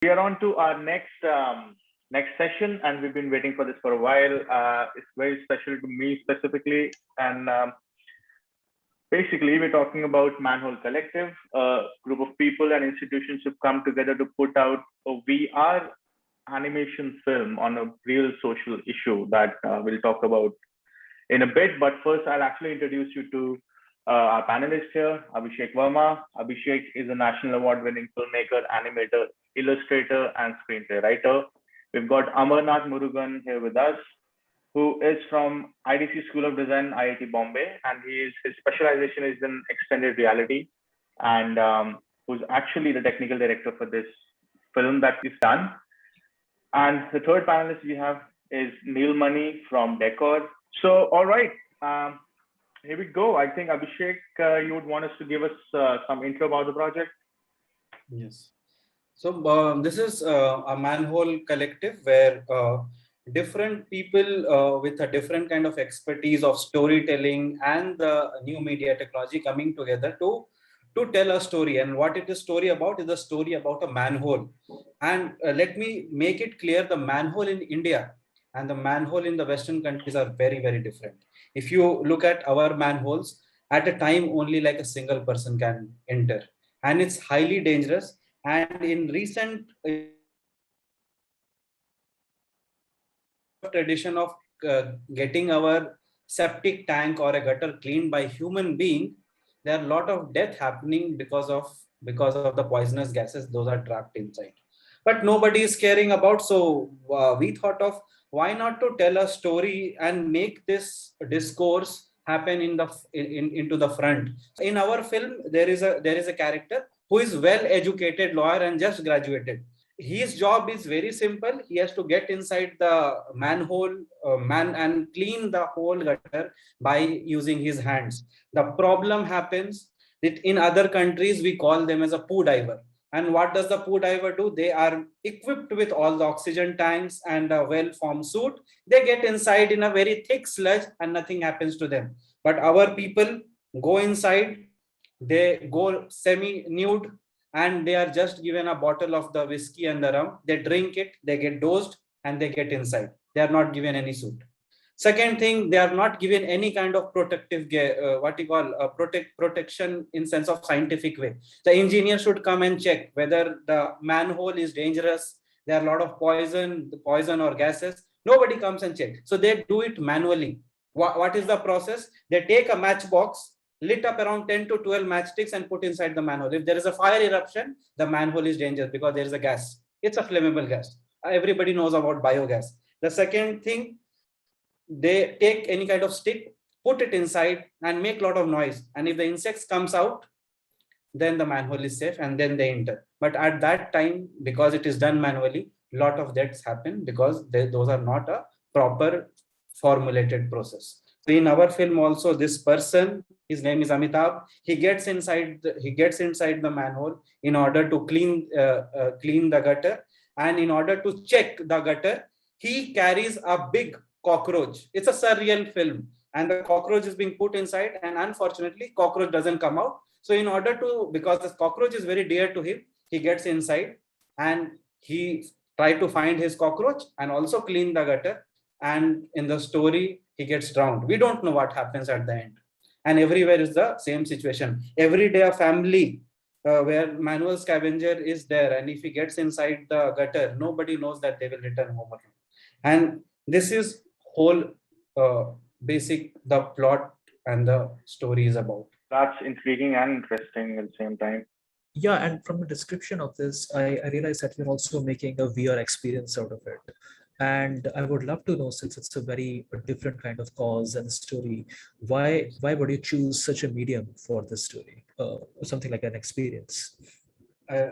We are on to our next session, and we've been waiting for this for a while. It's very special to me specifically, and basically, we're talking about Manhole Collective, a group of people and institutions who've come together to put out a VR animation film on a real social issue that we'll talk about in a bit. But first, I'll actually introduce you to our panelist here, Abhishek Verma. Abhishek is a national award winning filmmaker, animator, illustrator, and screenplay writer. We've got Amarnath Murugan here with us, who is from IDC School of Design, IIT Bombay, and his specialization is in extended reality, and who's actually the technical director for this film that is done. And the third panelist we have is Neil Money from Decor. So, all right, here we go. I think Abhishek, you would want us to give us some intro about the project. Yes. So this is a manhole collective where different people with a different kind of expertise of storytelling and the new media technology coming together to tell a story. And what it is story about is a story about a manhole. And let me make it clear, the manhole in India and the manhole in the Western countries are very, very different. If you look at our manholes, at a time only like a single person can enter. And it's highly dangerous. And in recent tradition of getting our septic tank or a gutter cleaned by human being, there are a lot of death happening because of the poisonous gases those are trapped inside. But nobody is caring about. So we thought of why not to tell a story and make this discourse happen into the front. In our film, there is a character who is well educated lawyer and just graduated. His job is very simple. He has to get inside the manhole and clean the whole gutter by using his hands. The problem happens that in other countries we call them as a poo diver. And what does the poo diver do? They are equipped with all the oxygen tanks and a well-formed suit. They get inside in a very thick sludge and nothing happens to them. But our people go inside, they go semi-nude, and they are just given a bottle of the whiskey and the rum. They drink it, they get dosed, and they get inside. They are not given any suit. Second thing, they are not given any kind of protective protection in sense of scientific way. The engineer should come and check whether the manhole is dangerous. There are a lot of poison or gases. Nobody comes and check. So they do it manually. What is the process? They take a matchbox, lit up around 10 to 12 matchsticks and put inside the manhole. If there is a fire eruption, the manhole is dangerous because there is a gas. It's a flammable gas. Everybody knows about biogas. The second thing, they take any kind of stick, put it inside and make a lot of noise. And if the insects comes out, then the manhole is safe and then they enter. But at that time, because it is done manually, a lot of deaths happen because those are not a proper formulated process. So in our film also, this person, his name is Amitabh, he gets inside the manhole in order to clean the gutter, and in order to check the gutter, he carries a big cockroach. It's a surreal film, and the cockroach is being put inside, and unfortunately cockroach doesn't come out. So in order to, because the cockroach is very dear to him, he gets inside and he try to find his cockroach and also clean the gutter. And in the story, he gets drowned. We don't know what happens at the end. And everywhere is the same situation. Every day a family where manual scavenger is there, and if he gets inside the gutter, nobody knows that they will return home again. And this is whole basic the plot and the story is about. That's intriguing and interesting at the same time. Yeah, and from the description of this, I realized that you're also making a VR experience out of it. And I would love to know, since it's a very different kind of cause and story, why would you choose such a medium for this story, something like an experience?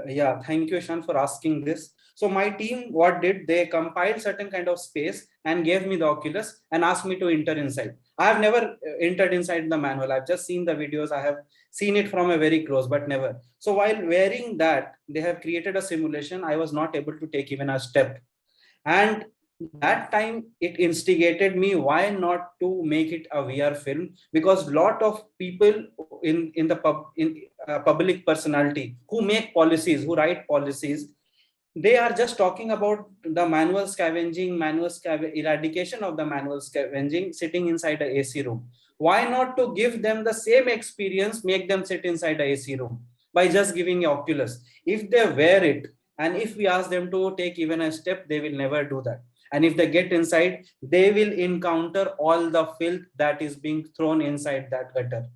Yeah, thank you, Shan, for asking this. So my team, what did they compiled certain kind of space and gave me the Oculus and asked me to enter inside. I have never entered inside the manhole. I've just seen the videos. I have seen it from a very close, but never. So while wearing that, they have created a simulation. I was not able to take even a step. And that time it instigated me, why not to make it a VR film? Because lot of people in public personality who make policies, who write policies, they are just talking about the manual scavenging, eradication of the manual scavenging, sitting inside a AC room. Why not to give them the same experience, make them sit inside a AC room by just giving a Oculus? If they wear it, and if we ask them to take even a step, they will never do that. And if they get inside, they will encounter all the filth that is being thrown inside that gutter.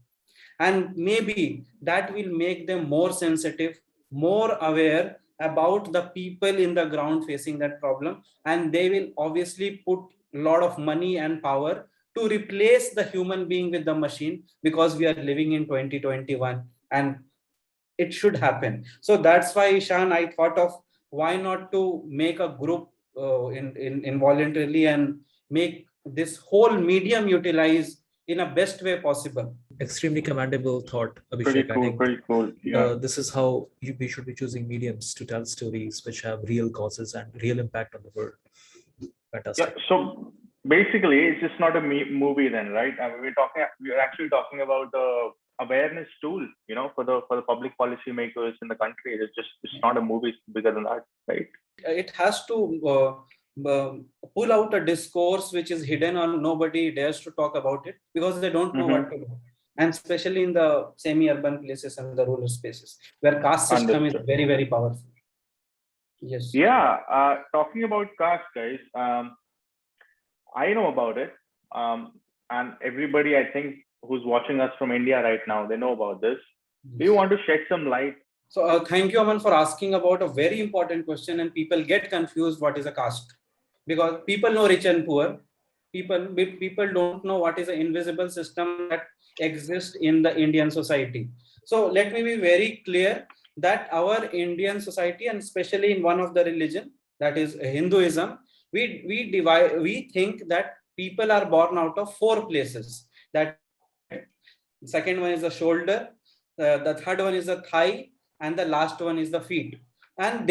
And maybe that will make them more sensitive, more aware about the people in the ground facing that problem, and they will obviously put a lot of money and power to replace the human being with the machine, because we are living in 2021 and it should happen. So that's why, Ishan, I thought of why not to make a group involuntarily and make this whole medium utilize in a best way possible. Extremely commendable thought, Pretty Abhishek. I cool, think pretty cool. Yeah. this is how we should be choosing mediums to tell stories which have real causes and real impact on the world. Yeah. Fantastic. So basically, it's just not a movie then, right? I mean, we're actually talking about the awareness tool, you know, for the public policy makers in the country. It's not a movie, it's bigger than that, right? It has to pull out a discourse which is hidden or nobody dares to talk about it because they don't know what to do. And especially in the semi-urban places and the rural spaces where caste system is very, very powerful. Yes. Yeah. Talking about caste, guys, I know about it. And everybody, I think, who's watching us from India right now, they know about this. Yes. Do you want to shed some light? So thank you, Aman, for asking about a very important question. And people get confused what is a caste, because people know rich and poor. People don't know what is an invisible system that exists in the Indian society. So let me be very clear that our Indian society, and especially in one of the religion, that is Hinduism, we think that people are born out of 4 places. That second one is the shoulder, the third one is the thigh, and the last one is the feet. And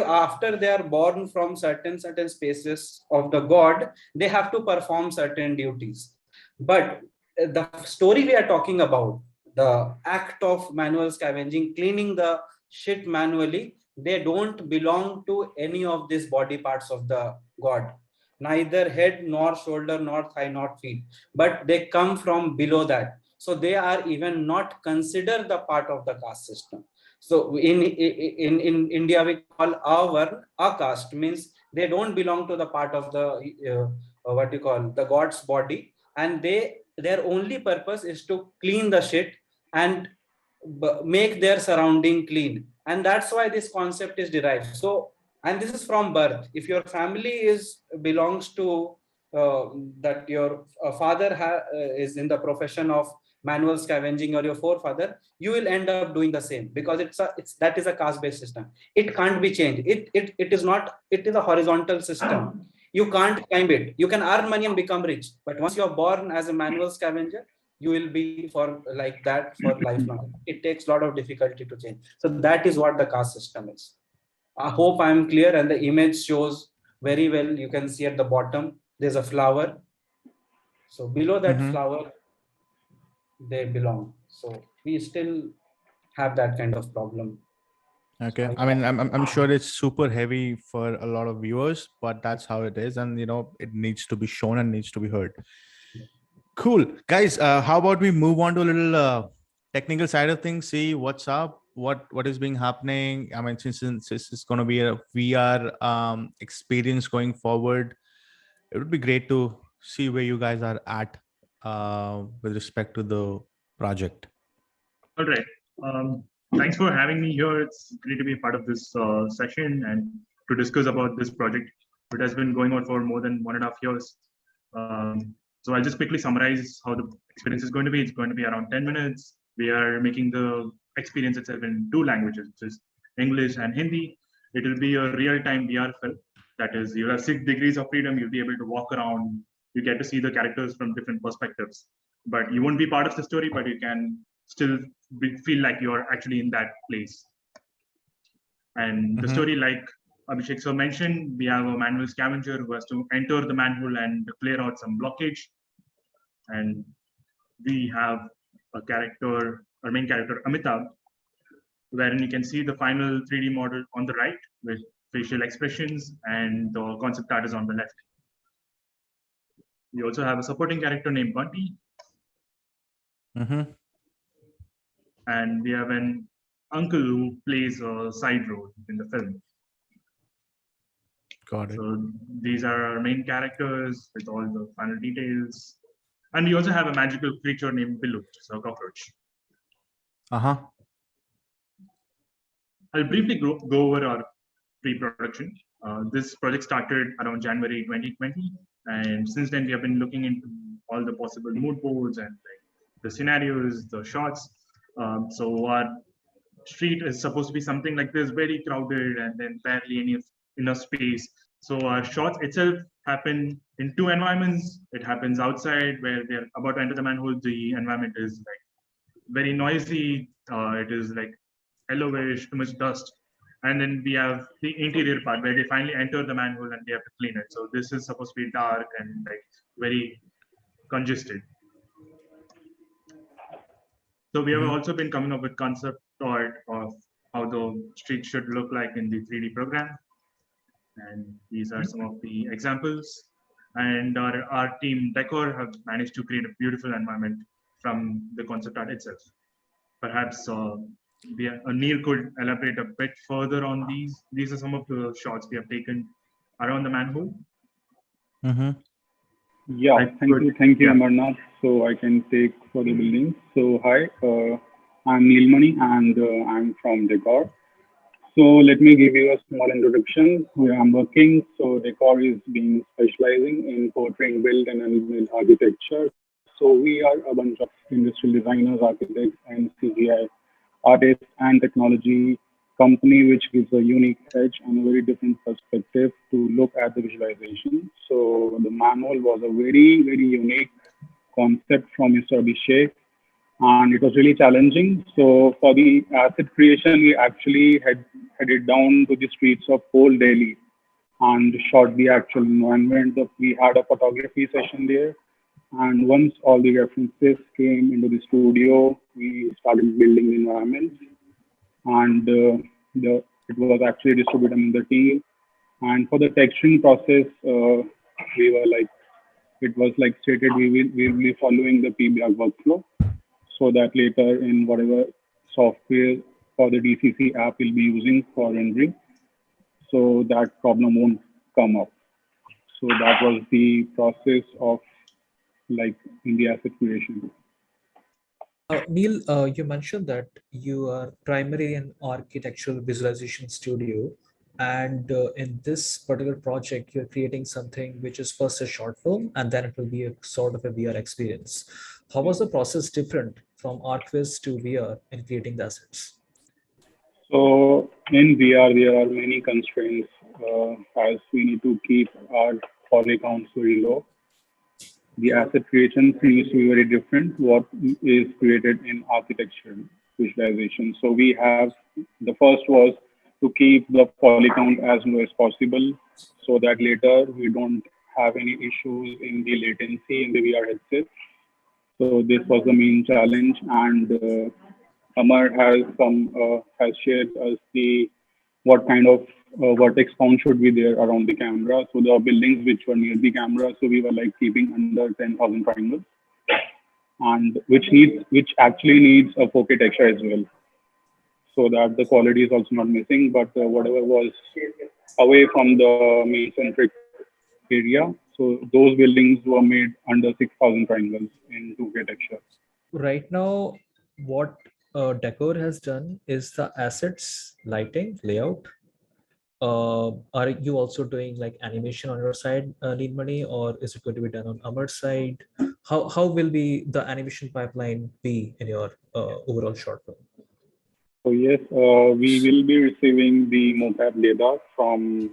after they are born from certain spaces of the god, they have to perform certain duties. But the story we are talking about, the act of manual scavenging, cleaning the shit manually, they don't belong to any of these body parts of the god, neither head nor shoulder nor thigh nor feet, but they come from below that. So they are even not considered the part of the caste system. So in India, we call our caste, means they don't belong to the part of the what you call the god's body, and their only purpose is to clean the shit and make their surrounding clean. And that's why this concept is derived. So, and this is from birth. If your family belongs to that your father is in the profession of manual scavenging, or your forefather, you will end up doing the same, because that is a caste-based system. It can't be changed. It is a horizontal system. You can't climb it. You can earn money and become rich, but once you're born as a manual scavenger, you will be for like that for lifelong. It takes a lot of difficulty to change. So that is what the caste system is. I hope I'm clear, and the image shows very well. You can see at the bottom, there's a flower. So below that flower, they belong. So we still have that kind of problem. Okay. I mean, I'm sure it's super heavy for a lot of viewers, but that's how it is. And, you know, it needs to be shown and needs to be heard. Cool. Guys, how about we move on to a little technical side of things, see what's up, what is being happening. I mean, since it's going to be a VR experience going forward, it would be great to see where you guys are at with respect to the project. All right. Thanks for having me here. It's great to be a part of this session and to discuss about this project. It has been going on for more than 1.5 years. So I'll just quickly summarize how the experience is going to be. It's going to be around 10 minutes. We are making the experience itself in 2 languages, which is English and Hindi. It will be a real-time VR film. That is, you have 6 degrees of freedom. You'll be able to walk around. You get to see the characters from different perspectives. But you won't be part of the story, but you can still feel like you're actually in that place. And the story, like Abhishek sir mentioned, we have a manual scavenger who has to enter the manhole and clear out some blockage. And we have a character, our main character, Amitabh, wherein you can see the final 3D model on the right, facial expressions, and the concept art is on the left. We also have a supporting character named Bunty, Mm-hmm. and we have an uncle who plays a side role in the film. Got it. So these are our main characters with all the final details. And we also have a magical creature named Billu, which is a cockroach. Uh-huh. I'll briefly go over our pre-production. This project started around January 2020. And since then, we have been looking into all the possible mood boards and like the scenarios, the shots. So our street is supposed to be something like this, very crowded and then barely any enough space. So our shots itself happen in two environments. It happens outside where we are about to enter the manhole. The environment is like very noisy. It is like yellowish, too much dust. And then we have the interior part where they finally enter the manhole and they have to clean it. So this is supposed to be dark and like very congested. So we have also been coming up with concept art of how the street should look like in the 3D program. And these are some of the examples. And our team Decor have managed to create a beautiful environment from the concept art itself. Perhaps Neil could elaborate a bit further on these. These are some of the shots we have taken around the manhole. Mm-hmm. Yeah, thank you, Amarnath. So I can take for the building. So hi, I'm Neilmani and I'm from Decor. So let me give you a small introduction where I'm working. So Decor is being specializing in portraying built and unbuilt architecture. So we are a bunch of industrial designers, architects, and CGI artists and technology company, which gives a unique edge and a very different perspective to look at the visualization. So the manhole was a very, very unique concept from Mr. Abhishek, and it was really challenging. So for the asset creation, we actually headed down to the streets of whole Delhi and shot the actual environment. We had a photography session there. And once all the references came into the studio, we started building the environment. And it was actually distributed among the team. And for the texturing process, we were like, it was like stated, we will be following the PBR workflow so that later in whatever software for the DCC app we'll be using for rendering, so that problem won't come up. So that was the process of like in the asset creation. Neil, you mentioned that you are primarily an architectural visualization studio, and in this particular project, you're creating something which is first a short film, and then it will be a sort of a VR experience. How was the process different from ArcViz to VR in creating the assets? So in VR, there are many constraints as we need to keep our poly counts very low. The asset creation needs to be very different what is created in architecture visualization. So we have, the first was to keep the poly count as low as possible so that later we don't have any issues in the latency in the VR headset. So this was the main challenge, and Amar has shared us the what kind of vertex count should be there around the camera. So the buildings which were near the camera, so we were like keeping under 10,000 triangles, and which actually needs a 4K texture as well, so that the quality is also not missing. But whatever was away from the main centric area, so those buildings were made under 6,000 triangles in 2K texture. Right now, what Decor has done is the assets, lighting, layout. Are you also doing like animation on your side, Neilmani, or is it going to be done on Amar's side? How will be the animation pipeline be in your overall short film? So yes, we will be receiving the mocap data from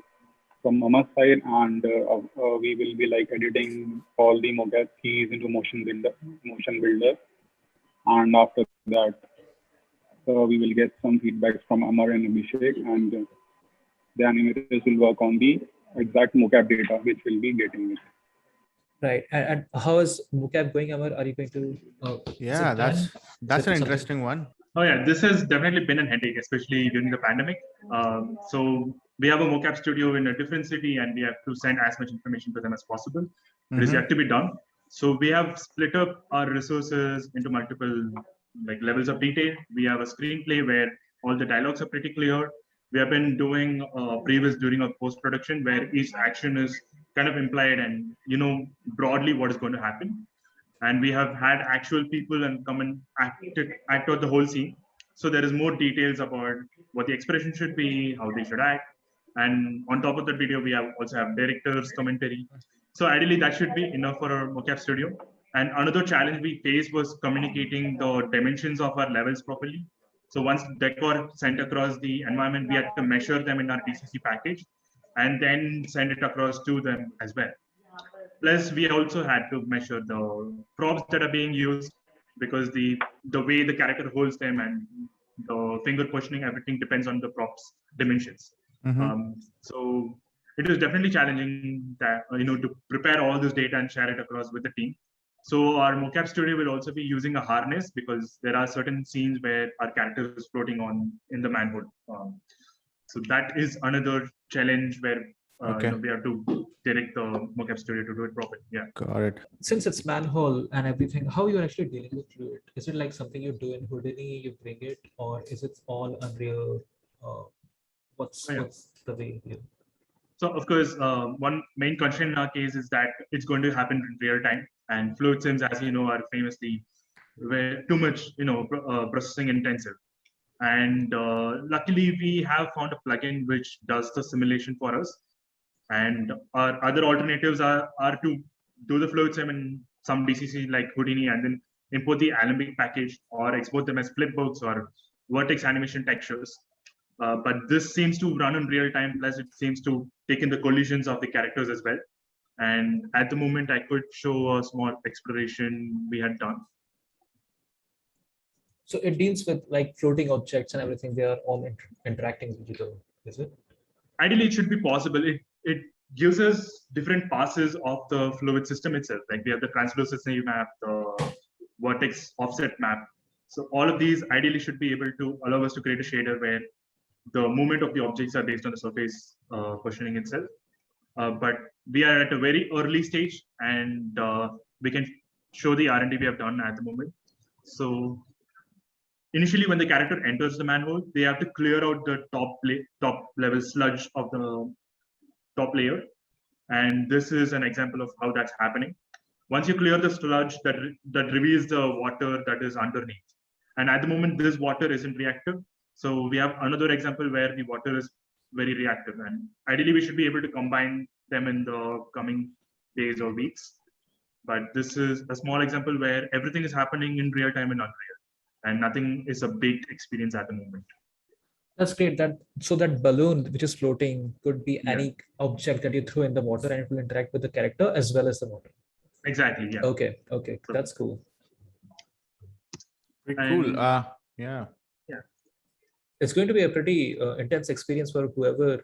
Amar's side, and we will be like editing all the mocap keys into Motion Builder, and after that, we will get some feedback from Amar and Abhishek, and the animators will work on the exact mocap data which we'll be getting it. Right, and how is mocap going, Amar? Are you going to? Yeah, that's an interesting one. Oh yeah, this has definitely been a headache, especially during the pandemic. So we have a mocap studio in a different city and we have to send as much information to them as possible. It is yet to be done. So we have split up our resources into multiple levels of detail. We have a screenplay where all the dialogues are pretty clear. We have been doing previs during a post-production where each action is kind of implied and broadly what is going to happen. And we have had actual people and come and act out the whole scene. So there is more details about what the expression should be, how they should act. And on top of that video, we also have director's commentary. So ideally, that should be enough for our mocap studio. And another challenge we faced was communicating the dimensions of our levels properly. So once Decor sent across the environment, we had to measure them in our DCC package and then send it across to them as well. Plus, we also had to measure the props that are being used because the way the character holds them and the finger positioning, everything depends on the props dimensions. So it was definitely challenging that to prepare all this data and share it across with the team. So our mocap studio will also be using a harness because there are certain scenes where our character is floating in the manhole. So that is another challenge where we have to direct the mocap studio to do it properly. Yeah. Got it. Since it's manhole and everything, how you're actually dealing with fluid? Is it like something you do in Houdini, you bring it, or is it all Unreal? What's the way here? So of course, one main constraint in our case is that it's going to happen in real time, and fluid sims, as you know, are famously too much, processing intensive. And luckily, we have found a plugin which does the simulation for us. And our other alternatives are to do the fluid sim in some DCC like Houdini and then import the Alembic package or export them as flipbooks or vertex animation textures. But this seems to run in real time, plus it seems to take in the collisions of the characters as well. And at the moment, I could show a small exploration we had done. So it deals with like floating objects and everything. They are all interacting with each other, is it? Ideally, it should be possible. It gives us different passes of the fluid system itself. Like we have the translucency map, the vertex offset map. So all of these ideally should be able to allow us to create a shader where the movement of the objects are based on the surface positioning itself. But we are at a very early stage and we can show the R&D we have done at the moment. So initially, when the character enters the manhole, they have to clear out the top level sludge of the top layer. And this is an example of how that's happening. Once you clear the sludge, that reveals the water that is underneath. And at the moment, this water isn't reactive. So we have another example where the water is very reactive. And ideally, we should be able to combine them in the coming days or weeks. But this is a small example where everything is happening in real time in Unreal. And nothing is a big experience at the moment. That's great. So that balloon which is floating could be any object that you throw in the water and it will interact with the character as well as the water. Exactly. Yeah. Okay. That's cool. Pretty cool. Yeah. It's going to be a pretty intense experience for whoever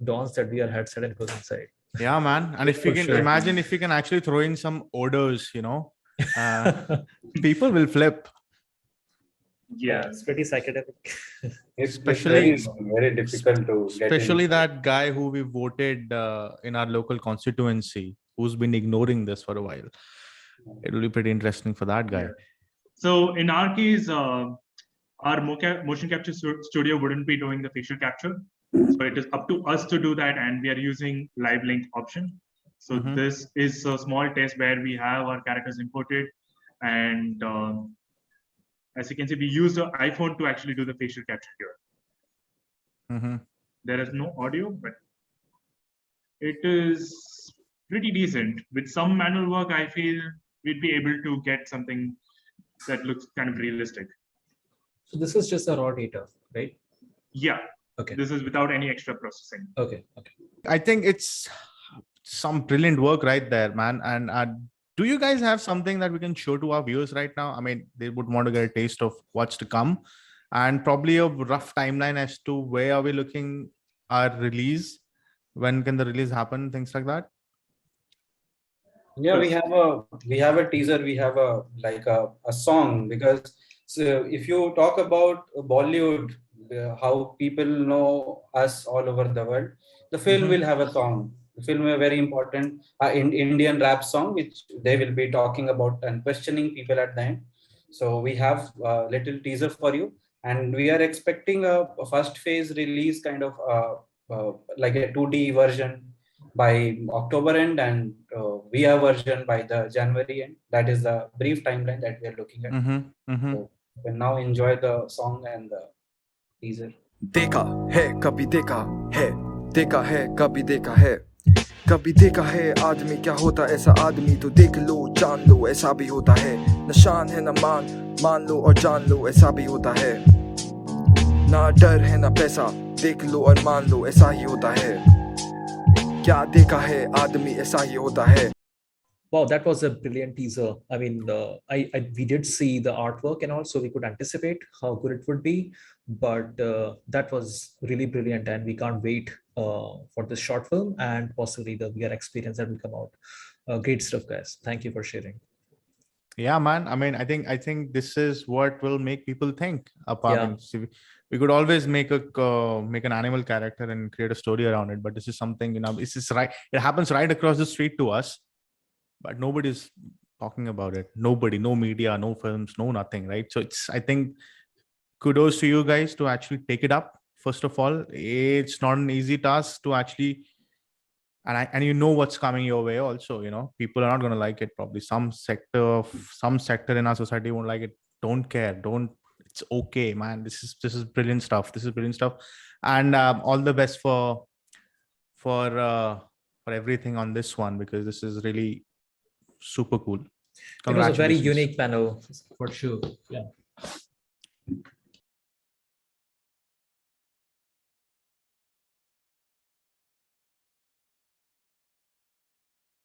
dons that VR headset and goes inside. Yeah, man. And if you can imagine, if you can actually throw in some odors, people will flip. Yeah, it's pretty psychedelic. It's Especially very difficult to get especially that guy who we voted in our local constituency, who's been ignoring this for a while. It will be pretty interesting for that guy. Yeah. So in our case, our motion capture studio wouldn't be doing the facial capture. So it is up to us to do that, and we are using live link option. So this is a small test where we have our characters imported, and as you can see, we use the iPhone to actually do the facial capture here. There is no audio, but it is pretty decent. With some manual work, I feel we'd be able to get something that looks kind of realistic. So this is just a raw data, right? Yeah. Okay. This is without any extra processing. Okay. I think it's some brilliant work right there, man. And do you guys have something that we can show to our viewers right now? I mean, they would want to get a taste of what's to come and probably a rough timeline as to where are we looking our release, when can the release happen, things like that. Yeah, we have a teaser, we have a song, because so if you talk about Bollywood, how people know us all over the world. The film will have a song. The film is very important in Indian rap song, which they will be talking about and questioning people at the end. So we have a little teaser for you, and we are expecting a first phase release kind of like a 2D version by October end, and VR version by the January end. That is the brief timeline that we are looking at. So you can now enjoy the song and the teaser. देखा है कभी देखा है कभी देखा है कभी देखा है आदमी क्या होता ऐसा आदमी तो देख लो जान लो ऐसा भी होता है निशान है न मान लो और जान लो ऐसा भी होता है ना डर है ना पैसा देख लो और मान लो ऐसा ही होता है क्या देखा है आदमी ऐसा ही होता है. Wow, that was a brilliant teaser. I mean, we did see the artwork and also we could anticipate how good it would be, but that was really brilliant, and we can't wait for this short film and possibly the VR experience that will come out. Great stuff, guys. Thank you for sharing. Yeah, man. I mean, I think this is what will make people think. We could always make an animal character and create a story around it, but this is something, you know, this is right. It happens right across the street to us, but nobody's talking about it. Nobody, no media, no films, no nothing, right? So I think kudos to you guys to actually take it up. First of all, it's not an easy task to actually, and you know what's coming your way also, you know, people are not going to like it. Probably some sector in our society won't like it. Don't care. It's okay, man. This is brilliant stuff. And all the best for everything on this one, because this is really super cool. It was a very unique panel for sure. Yeah.